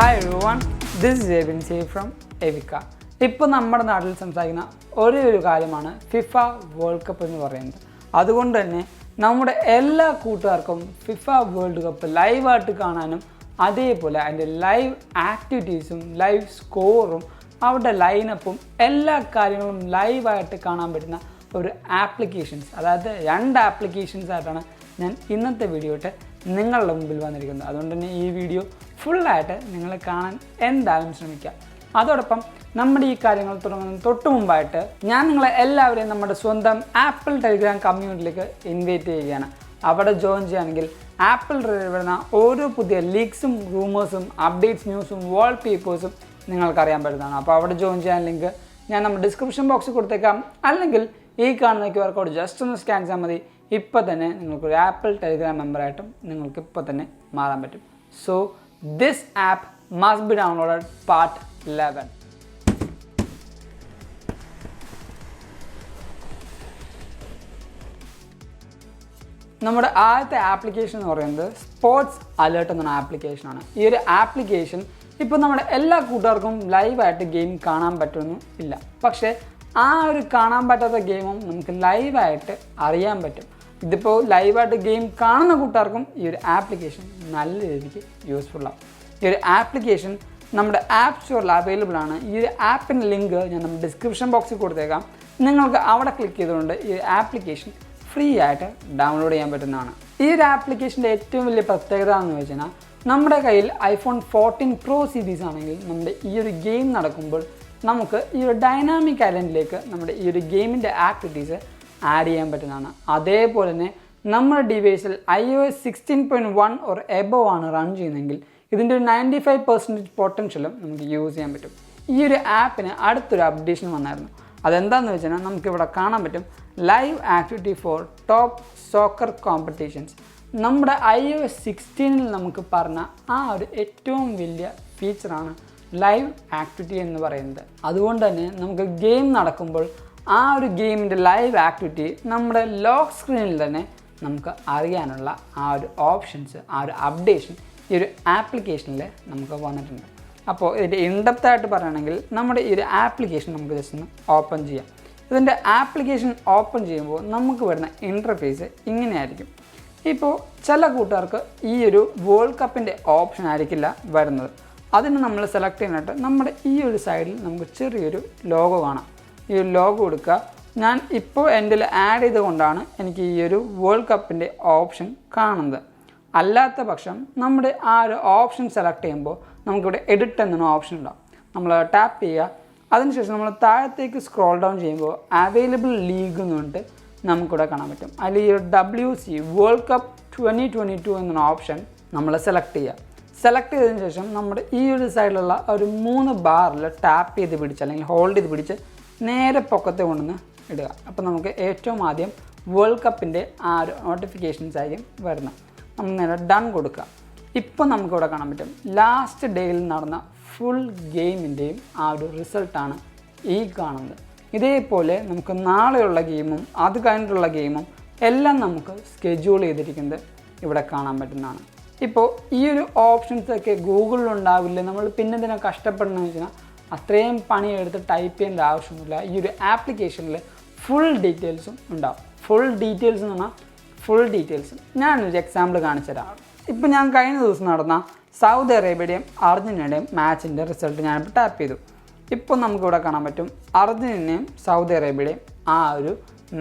Hi everyone, this is Abin from Evika. ഇപ്പോൾ നമ്മുടെ നാട്ടിൽ സംസാരിക്കുന്ന ഒരു കാര്യമാണ് ഫിഫ വേൾഡ് കപ്പ് എന്ന് പറയുന്നത്. അതുകൊണ്ട് തന്നെ നമ്മുടെ എല്ലാ കൂട്ടുകാർക്കും ഫിഫ വേൾഡ് കപ്പ് ലൈവായിട്ട് കാണാനും അതേപോലെ അതിൻ്റെ ലൈവ് ആക്ടിവിറ്റീസും ലൈവ് സ്കോറും അവരുടെ ലൈനപ്പും എല്ലാ കാര്യങ്ങളും ലൈവായിട്ട് കാണാൻ പറ്റുന്ന ഒരു ആപ്ലിക്കേഷൻസ്, അതായത് 2 ആപ്ലിക്കേഷൻസ് ആയിട്ടാണ് ഞാൻ ഇന്നത്തെ വീഡിയോയിട്ട് നിങ്ങളുടെ മുമ്പിൽ വന്നിരിക്കുന്നത്. അതുകൊണ്ട് തന്നെ ഈ വീഡിയോ ഫുള്ളായിട്ട് നിങ്ങൾ കാണാൻ എന്തായാലും ശ്രമിക്കുക. അതോടൊപ്പം നമ്മുടെ ഈ കാര്യങ്ങൾ തുടങ്ങുന്നതിന് തൊട്ട് മുമ്പായിട്ട് ഞാൻ നിങ്ങളെ എല്ലാവരെയും നമ്മുടെ സ്വന്തം ആപ്പിൾ ടെലിഗ്രാം കമ്മ്യൂണിറ്റിയിലേക്ക് ഇൻവൈറ്റ് ചെയ്യുകയാണ്. അവിടെ ജോയിൻ ചെയ്യുകയാണെങ്കിൽ ആപ്പിൾ വരുന്ന ഓരോ പുതിയ ലീക്സും റൂമേഴ്സും അപ്ഡേറ്റ്സ് ന്യൂസും വാൾ പേപ്പേഴ്സും നിങ്ങൾക്കറിയാൻ പറ്റുന്നതാണ്. അപ്പോൾ അവിടെ ജോയിൻ ചെയ്യാൻ ലിങ്ക് ഞാൻ നമ്മുടെ ഡിസ്ക്രിപ്ഷൻ ബോക്സിൽ കൊടുത്തേക്കാം, അല്ലെങ്കിൽ ഈ കാണുന്ന QR കോഡ് ജസ്റ്റ് ഒന്ന് സ്കാൻ ചെയ്താൽ മതി. ഇപ്പോൾ തന്നെ നിങ്ങൾക്കൊരു ആപ്പിൾ ടെലിഗ്രാം മെമ്പറായിട്ടും നിങ്ങൾക്ക് ഇപ്പോൾ തന്നെ മാറാൻ പറ്റും. So this app must be downloaded part 11. നമ്മുടെ ആദ്യത്തെ ആപ്ലിക്കേഷൻ എന്ന് പറയുന്നത് സ്പോർട്സ് അലേർട്ട് എന്ന ആപ്ലിക്കേഷനാണ്. ഈ ഒരു ആപ്ലിക്കേഷൻ ഇപ്പോൾ നമ്മുടെ എല്ലാ കൂട്ടുകാർക്കും ലൈവായിട്ട് ഗെയിം കാണാൻ പറ്റുമെന്നും ഇല്ല, പക്ഷേ ആ ഒരു കാണാൻ പറ്റാത്ത ഗെയിമും നമുക്ക് ലൈവായിട്ട് അറിയാൻ പറ്റും. ഇതിപ്പോൾ ലൈവായിട്ട് ഗെയിം കാണുന്ന കൂട്ടുകാർക്കും ഈ ഒരു ആപ്ലിക്കേഷൻ നല്ല രീതിക്ക് യൂസ്ഫുള്ളാണ്. ഈ ഒരു ആപ്ലിക്കേഷൻ നമ്മുടെ ആപ്പ് സ്റ്റോറിൽ അവൈലബിൾ ആണ്. ഈ ഒരു ആപ്പിൻ്റെ ലിങ്ക് ഞാൻ നമ്മുടെ ഡിസ്ക്രിപ്ഷൻ ബോക്സിൽ കൊടുത്തേക്കാം. നിങ്ങൾക്ക് അവിടെ ക്ലിക്ക് ചെയ്തുകൊണ്ട് ഈ ഒരു ആപ്ലിക്കേഷൻ ഫ്രീ ആയിട്ട് ഡൗൺലോഡ് ചെയ്യാൻ പറ്റുന്നതാണ്. ഈ ഒരു ആപ്ലിക്കേഷൻ്റെ ഏറ്റവും വലിയ പ്രത്യേകത എന്ന് വെച്ചാൽ നമ്മുടെ കയ്യിൽ iPhone 14 Pro സീരീസ് ആണെങ്കിൽ നമ്മുടെ ഈ ഒരു ഗെയിം നടക്കുമ്പോൾ നമുക്ക് ഈ ഒരു ഡൈനാമിക് ഐലൻഡിലേക്ക് നമ്മുടെ ഈ ഒരു ഗെയിമിൻ്റെ ആക്ടിവിറ്റീസ് ആഡ് ചെയ്യാൻ പറ്റുന്നതാണ്. അതേപോലെ തന്നെ നമ്മുടെ ഡിവൈസിൽ iOS 16.1 ഓർ എബോവ് ആണ് റൺ ചെയ്യുന്നതെങ്കിൽ ഇതിൻ്റെ ഒരു 95% പൊട്ടൻഷ്യലും നമുക്ക് യൂസ് ചെയ്യാൻ പറ്റും. ഈ ഒരു ആപ്പിന് അടുത്തൊരു അപ്ഡേഷൻ വന്നായിരുന്നു. അതെന്താണെന്ന് വെച്ചാൽ നമുക്കിവിടെ കാണാൻ പറ്റും live activity for top soccer competitions. നമ്മുടെ iOS 16 നമുക്ക് പറഞ്ഞ ആ ഒരു ഏറ്റവും വലിയ ഫീച്ചറാണ് ലൈവ് ആക്ടിവിറ്റി എന്ന് പറയുന്നത്. അതുകൊണ്ട് തന്നെ നമുക്ക് ഗെയിം നടക്കുമ്പോൾ ആ ഒരു ഗെയിമിൻ്റെ ലൈവ് ആക്ടിവിറ്റി നമ്മുടെ ലോക്ക് സ്ക്രീനിൽ തന്നെ നമുക്ക് അറിയാനുള്ള ആ ഒരു ഓപ്ഷൻസ്, ആ ഒരു അപ്ഡേഷൻ ഈ ഒരു ആപ്ലിക്കേഷനിൽ നമുക്ക് വന്നിട്ടുണ്ട്. അപ്പോൾ ഇതിൻ്റെ ഇൻഡെപ്തായിട്ട് പറയുകയാണെങ്കിൽ നമ്മുടെ ഈ ഒരു ആപ്ലിക്കേഷൻ നമുക്ക് ജസ്റ്റ് ഒന്ന് ഓപ്പൺ ചെയ്യാം. ഇതിൻ്റെ ആപ്ലിക്കേഷൻ ഓപ്പൺ ചെയ്യുമ്പോൾ നമുക്ക് വരുന്ന ഇൻ്റർഫേസ് ഇങ്ങനെയായിരിക്കും. ഇപ്പോൾ ചില കൂട്ടുകാർക്ക് ഈ ഒരു വേൾഡ് കപ്പിൻ്റെ ഓപ്ഷൻ ആയിരിക്കില്ല വരുന്നത്. അതിന് നമ്മൾ സെലക്ട് ചെയ്യാനായിട്ട് നമ്മുടെ ഈ ഒരു സൈഡിൽ നമുക്ക് ചെറിയൊരു ലോഗോ കാണാം. ഈ ഒരു ലോഗോ കൊടുക്കുക. ഞാൻ ഇപ്പോൾ എൻ്റെ ആഡ് ചെയ്തുകൊണ്ടാണ് എനിക്ക് ഈ ഒരു വേൾഡ് കപ്പിൻ്റെ ഓപ്ഷൻ കാണുന്നത്. അല്ലാത്ത പക്ഷം നമ്മുടെ ആ ഒരു ഓപ്ഷൻ സെലക്ട് ചെയ്യുമ്പോൾ നമുക്കിവിടെ എഡിറ്റ് എന്നൊരു ഓപ്ഷൻ ഉണ്ടാവും. നമ്മൾ ടാപ്പ് ചെയ്യുക. അതിനുശേഷം നമ്മൾ താഴത്തേക്ക് സ്ക്രോൾ ഡൗൺ ചെയ്യുമ്പോൾ അവൈലബിൾ ലീഗ് എന്ന് പറഞ്ഞിട്ട് നമുക്കിവിടെ കാണാൻ പറ്റും. അതിൽ ഈ WC വേൾഡ് കപ്പ് 2022 എന്നൊരു ഓപ്ഷൻ നമ്മൾ സെലക്ട് ചെയ്യുക. സെലക്ട് ചെയ്തതിന് ശേഷം നമ്മുടെ ഈ ഒരു സൈഡിലുള്ള ഒരു 3 ബാറിൽ ടാപ്പ് ചെയ്ത് പിടിച്ച് അല്ലെങ്കിൽ ഹോൾഡ് ചെയ്ത് പിടിച്ച് നേരെ പൊക്കത്തെ കൊണ്ടുവന്ന് ഇടുക. അപ്പോൾ നമുക്ക് ഏറ്റവും ആദ്യം വേൾഡ് കപ്പിൻ്റെ ആ ഒരു നോട്ടിഫിക്കേഷൻസ് ആയിരിക്കും വരുന്നത്. നമ്മൾ നേരെ ഡൺ കൊടുക്കുക. ഇപ്പോൾ നമുക്കിവിടെ കാണാൻ പറ്റും ലാസ്റ്റ് ഡേയിൽ നടന്ന ഫുൾ ഗെയിമിൻ്റെയും ആ ഒരു റിസൾട്ടാണ് ഈ കാണുന്നത്. ഇതേപോലെ നമുക്ക് നാളെയുള്ള ഗെയിമും അത് കഴിഞ്ഞിട്ടുള്ള ഗെയിമും എല്ലാം നമുക്ക് സ്കെഡ്യൂൾ ചെയ്തിരിക്കുന്നത് ഇവിടെ കാണാൻ പറ്റുന്നതാണ്. ഇപ്പോൾ ഈ ഒരു ഓപ്ഷൻസൊക്കെ ഗൂഗിളിലുണ്ടാവില്ല. നമ്മൾ പിന്നെ ഇതിനെ കഷ്ടപ്പെടണമെന്ന് വെച്ചാൽ അത്രയും പണിയെടുത്ത് ടൈപ്പ് ചെയ്യേണ്ട ആവശ്യമൊന്നുമില്ല. ഈ ഒരു ആപ്ലിക്കേഷനിൽ ഫുൾ ഡീറ്റെയിൽസും ഉണ്ടാവും. ഫുൾ ഡീറ്റെയിൽസ് എന്ന് പറഞ്ഞാൽ ഫുൾ ഡീറ്റെയിൽസ്. ഞാനൊരു എക്സാമ്പിൾ കാണിച്ചു തരാം. ഇപ്പോൾ ഞാൻ കഴിഞ്ഞ ദിവസം നടന്ന സൗദി അറേബ്യയുടെയും അർജൻറ്റീനയുടെയും മാച്ചിൻ്റെ റിസൾട്ട് ഞാനിപ്പോൾ ടാപ്പ് ചെയ്തു. ഇപ്പോൾ നമുക്കിവിടെ കാണാൻ പറ്റും അർജൻറ്റീനയും സൗദി അറേബ്യയുടെയും ആ ഒരു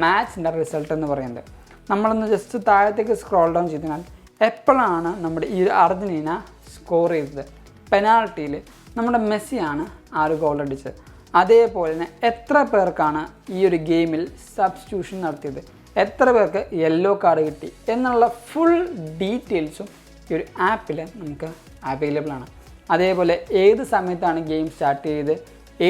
മാച്ചിൻ്റെ റിസൾട്ട് എന്ന് പറയുന്നത്. നമ്മളൊന്ന് ജസ്റ്റ് താഴത്തേക്ക് സ്ക്രോൾ ഡൗൺ ചെയ്താൽ എപ്പോഴാണ് നമ്മുടെ ഈ അർജൻറ്റീന സ്കോർ ചെയ്തത്? പെനാൾട്ടിയിൽ നമ്മുടെ മെസ്സിയാണ് ആ ഒരു ഗോൾ അടിച്ചത്. അതേപോലെ തന്നെ എത്ര പേർക്കാണ് ഈ ഒരു ഗെയിമിൽ സബ്സ്റ്റിറ്റ്യൂഷൻ നടത്തിയത്, എത്ര പേർക്ക് യെല്ലോ കാർഡ് കിട്ടി എന്നുള്ള ഫുൾ ഡീറ്റെയിൽസും ഈ ഒരു ആപ്പിൽ നമുക്ക് അവൈലബിൾ ആണ്. അതേപോലെ ഏത് സമയത്താണ് ഗെയിം സ്റ്റാർട്ട് ചെയ്തത്,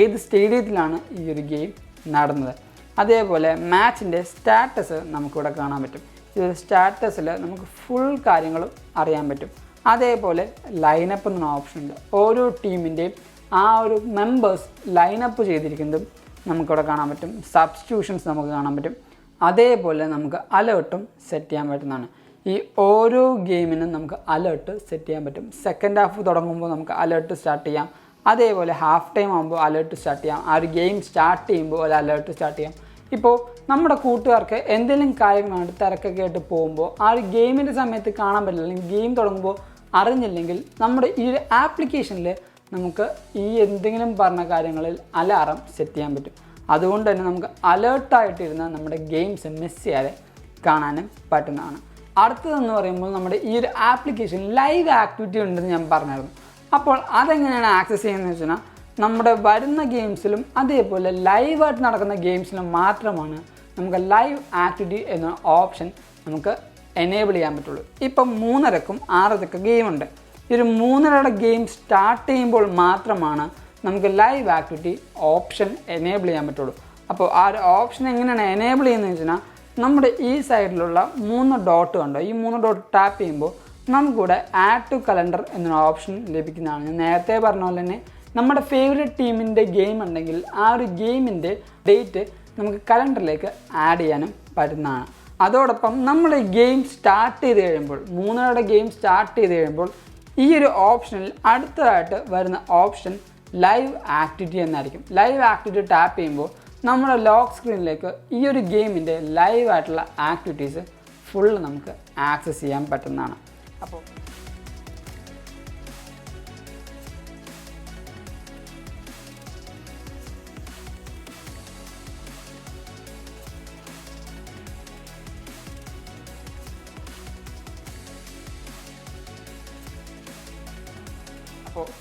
ഏത് സ്റ്റേഡിയത്തിലാണ് ഈ ഒരു ഗെയിം നടന്നത്, അതേപോലെ മാച്ചിൻ്റെ സ്റ്റാറ്റസ് നമുക്കിവിടെ കാണാൻ പറ്റും. ഈ ഒരു സ്റ്റാറ്റസിൽ നമുക്ക് ഫുൾ കാര്യങ്ങളും അറിയാൻ പറ്റും. അതേപോലെ ലൈനപ്പ് എന്നൊരു ഓപ്ഷൻ ഉണ്ട്. ഓരോ ടീമിൻ്റെയും ആ ഒരു മെമ്പേഴ്സ് ലൈനപ്പ് ചെയ്തിരിക്കുന്നതും നമുക്കിവിടെ കാണാൻ പറ്റും. സബ്സ്റ്റിറ്റ്യൂഷൻസ് നമുക്ക് കാണാൻ പറ്റും. അതേപോലെ നമുക്ക് അലേർട്ടും സെറ്റ് ചെയ്യാൻ പറ്റുന്നതാണ്. ഈ ഓരോ ഗെയിമിനും നമുക്ക് അലേർട്ട് സെറ്റ് ചെയ്യാൻ പറ്റും. സെക്കൻഡ് ഹാഫ് തുടങ്ങുമ്പോൾ നമുക്ക് അലേർട്ട് സ്റ്റാർട്ട് ചെയ്യാം, അതേപോലെ ഹാഫ് ടൈം ആകുമ്പോൾ അലേർട്ട് സ്റ്റാർട്ട് ചെയ്യാം, ആ ഒരു ഗെയിം സ്റ്റാർട്ട് ചെയ്യുമ്പോൾ ഒരു അലേർട്ട് സ്റ്റാർട്ട് ചെയ്യാം. ഇപ്പോൾ നമ്മുടെ കൂട്ടുകാർക്ക് എന്തെങ്കിലും കാര്യങ്ങളാണ് തിരക്കൊക്കെ ആയിട്ട് പോകുമ്പോൾ ആ ഒരു ഗെയിമിൻ്റെ സമയത്ത് കാണാൻ പറ്റില്ല, അല്ലെങ്കിൽ ഗെയിം തുടങ്ങുമ്പോൾ അറിഞ്ഞില്ലെങ്കിൽ നമ്മുടെ ഈ ഒരു ആപ്ലിക്കേഷനിൽ നമുക്ക് ഈ എന്തെങ്കിലും പറഞ്ഞ കാര്യങ്ങളിൽ അലാറം സെറ്റ് ചെയ്യാൻ പറ്റും. അതുകൊണ്ട് തന്നെ നമുക്ക് അലേർട്ടായിട്ടിരുന്ന നമ്മുടെ ഗെയിംസ് മിസ് ചെയ്യാതെ കാണാനും പറ്റുന്നതാണ്. അടുത്തതെന്ന് പറയുമ്പോൾ നമ്മുടെ ഈ ഒരു ആപ്ലിക്കേഷൻ ലൈവ് ആക്ടിവിറ്റി ഉണ്ടെന്ന് ഞാൻ പറഞ്ഞായിരുന്നു. അപ്പോൾ അതെങ്ങനെയാണ് ആക്സസ് ചെയ്യുന്നതെന്ന് വെച്ചാൽ നമ്മുടെ വരുന്ന ഗെയിംസിലും അതേപോലെ ലൈവായിട്ട് നടക്കുന്ന ഗെയിംസിലും മാത്രമാണ് നമുക്ക് ലൈവ് ആക്ടിവിറ്റി എന്ന ഓപ്ഷൻ നമുക്ക് എനേബിൾ ചെയ്യാൻ പറ്റുള്ളൂ. ഇപ്പം 3:30ക്കും 6:30ക്കും ഗെയിമുണ്ട്. ഈ ഒരു 3:30യുടെ ഗെയിം സ്റ്റാർട്ട് ചെയ്യുമ്പോൾ മാത്രമാണ് നമുക്ക് ലൈവ് ആക്ടിവിറ്റി ഓപ്ഷൻ എനേബിൾ ചെയ്യാൻ പറ്റുള്ളൂ. അപ്പോൾ ആ ഒരു ഓപ്ഷൻ എങ്ങനെയാണ് എനേബിൾ ചെയ്യുന്നത് വെച്ചാൽ നമ്മുടെ ഈ സൈഡിലുള്ള 3 ഡോട്ട് കണ്ടോ, ഈ 3 ഡോട്ട് ടാപ്പ് ചെയ്യുമ്പോൾ നമുക്കിവിടെ ആഡ് ടു കലണ്ടർ എന്നൊരു ഓപ്ഷൻ ലഭിക്കുന്നതാണ്. ഞാൻ നേരത്തെ പറഞ്ഞ പോലെ തന്നെ നമ്മുടെ ഫേവറേറ്റ് ടീമിൻ്റെ ഗെയിം ഉണ്ടെങ്കിൽ ആ ഒരു ഗെയിമിൻ്റെ ഡേറ്റ് നമുക്ക് കലണ്ടറിലേക്ക് ആഡ് ചെയ്യാനും പറ്റുന്നതാണ്. അതോടൊപ്പം നമ്മൾ ഗെയിം സ്റ്റാർട്ട് ചെയ്ത് കഴിയുമ്പോൾ 3:30യുടെ ഗെയിം സ്റ്റാർട്ട് ചെയ്ത് കഴിയുമ്പോൾ ഈ ഒരു ഓപ്ഷനിൽ അടുത്തതായിട്ട് വരുന്ന ഓപ്ഷൻ ലൈവ് ആക്ടിവിറ്റി എന്നായിരിക്കും. ലൈവ് ആക്ടിവിറ്റി ടാപ്പ് ചെയ്യുമ്പോൾ നമ്മുടെ ലോക്ക് സ്ക്രീനിലേക്ക് ഈ ഒരു ഗെയിമിൻ്റെ ലൈവായിട്ടുള്ള ആക്ടിവിറ്റീസ് ഫുള്ള് നമുക്ക് ആക്സസ് ചെയ്യാൻ പറ്റുന്നതാണ്. അപ്പോൾ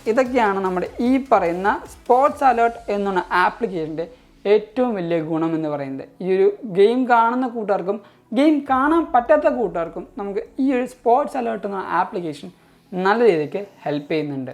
ഇതൊക്കെയാണ് നമ്മുടെ ഈ പറയുന്ന സ്പോർട്സ് അലേർട്ട് എന്നുള്ള ആപ്ലിക്കേഷൻ്റെ ഏറ്റവും വലിയ ഗുണം എന്ന് പറയുന്നത്. ഈ ഒരു ഗെയിം കാണുന്ന കൂട്ടുകാർക്കും ഗെയിം കാണാൻ പറ്റാത്ത കൂട്ടുകാർക്കും നമുക്ക് ഈ ഒരു സ്പോർട്സ് അലേർട്ട് എന്ന ആപ്ലിക്കേഷൻ നല്ല രീതിക്ക് ഹെൽപ്പ് ചെയ്യുന്നുണ്ട്.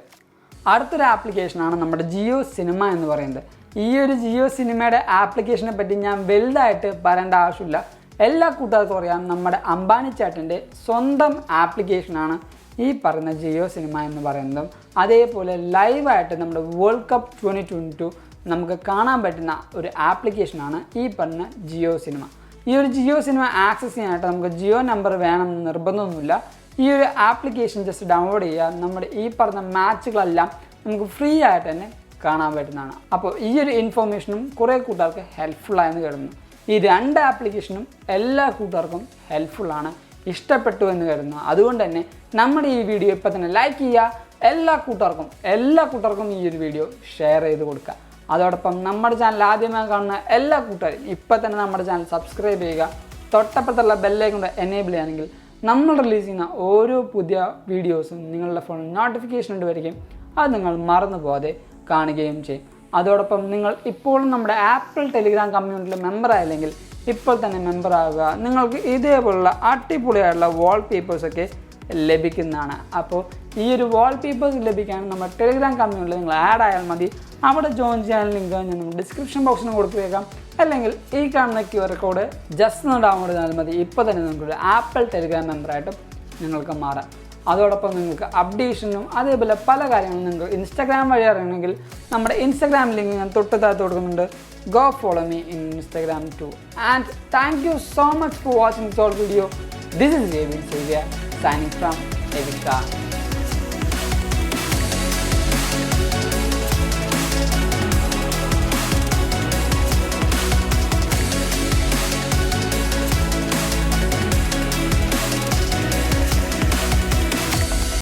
അടുത്തൊരു ആപ്ലിക്കേഷനാണ് നമ്മുടെ ജിയോ സിനിമ എന്ന് പറയുന്നത്. ഈ ഒരു ജിയോ സിനിമയുടെ ആപ്ലിക്കേഷനെ പറ്റി ഞാൻ വലുതായിട്ട് പറയേണ്ട ആവശ്യമില്ല, എല്ലാ കൂട്ടുകാർക്കും അറിയാം. നമ്മുടെ അംബാനി ചേട്ടൻ്റെ സ്വന്തം ആപ്ലിക്കേഷനാണ് ഈ പറയുന്ന ജിയോ സിനിമ എന്ന് പറയുന്നതും. അതേപോലെ ലൈവായിട്ട് നമ്മുടെ വേൾഡ് കപ്പ് 2022 നമുക്ക് കാണാൻ പറ്റുന്ന ഒരു ആപ്ലിക്കേഷനാണ് ഈ പറഞ്ഞ ജിയോ സിനിമ. ഈ ഒരു ജിയോ സിനിമ ആക്സസ് ചെയ്യാനായിട്ട് നമുക്ക് ജിയോ നമ്പർ വേണമെന്ന് നിർബന്ധമൊന്നുമില്ല. ഈ ഒരു ആപ്ലിക്കേഷൻ ജസ്റ്റ് ഡൗൺലോഡ് ചെയ്യുക, നമ്മുടെ ഈ പറഞ്ഞ മാച്ചുകളെല്ലാം നമുക്ക് ഫ്രീ ആയിട്ട് തന്നെ കാണാൻ പറ്റുന്നതാണ്. അപ്പോൾ ഈ ഒരു ഇൻഫോർമേഷനും കുറേ കൂട്ടുകാർക്ക് ഹെൽപ്ഫുള്ളായെന്ന് കരുതുന്നു. ഈ 2 ആപ്ലിക്കേഷനും എല്ലാ കൂട്ടുകാർക്കും ഹെൽപ്ഫുള്ളാണ്, ഇഷ്ടപ്പെട്ടു എന്ന് കരുതുന്നു. അതുകൊണ്ട് തന്നെ നമ്മുടെ ഈ വീഡിയോ ഇപ്പോൾ തന്നെ ലൈക്ക് ചെയ്യുക, എല്ലാ കൂട്ടുകാർക്കും ഈ ഒരു വീഡിയോ ഷെയർ ചെയ്ത് കൊടുക്കുക. അതോടൊപ്പം നമ്മുടെ ചാനൽ ആദ്യമായി കാണുന്ന എല്ലാ കൂട്ടുകാരും ഇപ്പോൾ തന്നെ നമ്മുടെ ചാനൽ സബ്സ്ക്രൈബ് ചെയ്യുക. തൊട്ടപ്പുറത്തുള്ള ബെല്ലൈക്കൺ കൊണ്ട് എനേബിൾ ചെയ്യുകയാണെങ്കിൽ നമ്മൾ റിലീസ് ചെയ്യുന്ന ഓരോ പുതിയ വീഡിയോസും നിങ്ങളുടെ ഫോണിൽ നോട്ടിഫിക്കേഷൻ വരികയും അത് നിങ്ങൾ മറന്നു പോകാതെ കാണുകയും ചെയ്യും. അതോടൊപ്പം നിങ്ങൾ ഇപ്പോഴും നമ്മുടെ ആപ്പിൾ ടെലിഗ്രാം കമ്മ്യൂണിറ്റിയിൽ മെമ്പർ ആയില്ലെങ്കിൽ ഇപ്പോൾ തന്നെ മെമ്പർ ആകുക. നിങ്ങൾക്ക് ഇതേപോലുള്ള അടിപൊളിയായിട്ടുള്ള വാൾപേപ്പേഴ്സൊക്കെ ലഭിക്കുന്നതാണ്. അപ്പോൾ ഈ ഒരു വാൾപേപ്പേഴ്സ് ലഭിക്കാൻ നമ്മുടെ ടെലിഗ്രാം കമ്മ്യൂണിറ്റിയിൽ നിങ്ങൾ ആഡ് ആയാൽ മതി. അവിടെ ജോയിൻ ചെയ്യാൻ ലിങ്ക് ഞാൻ ഡിസ്ക്രിപ്ഷൻ ബോക്സിന് കൊടുത്തേക്കാം, അല്ലെങ്കിൽ ഈ കാണുന്ന QR കോഡ് ജസ്റ്റ് ഒന്ന് ഡൗൺലോഡ് ചെയ്താൽ മതി. ഇപ്പോൾ തന്നെ നിങ്ങൾക്കൊരു ആപ്പിൾ ടെലിഗ്രാം മെമ്പറായിട്ടും നിങ്ങൾക്ക് മാറാം. അതോടൊപ്പം നിങ്ങൾക്ക് അപ്ഡേഷനും അതേപോലെ പല കാര്യങ്ങളും നിങ്ങൾക്ക് ഇൻസ്റ്റാഗ്രാം വഴി അറിയണമെങ്കിൽ നമ്മുടെ ഇൻസ്റ്റാഗ്രാം ലിങ്ക് ഞാൻ തൊട്ട് താഴത്ത് കൊടുക്കുന്നുണ്ട്. Go follow me in Instagram too. And thank you so much for watching this whole video. This is Xavier signing from Abin.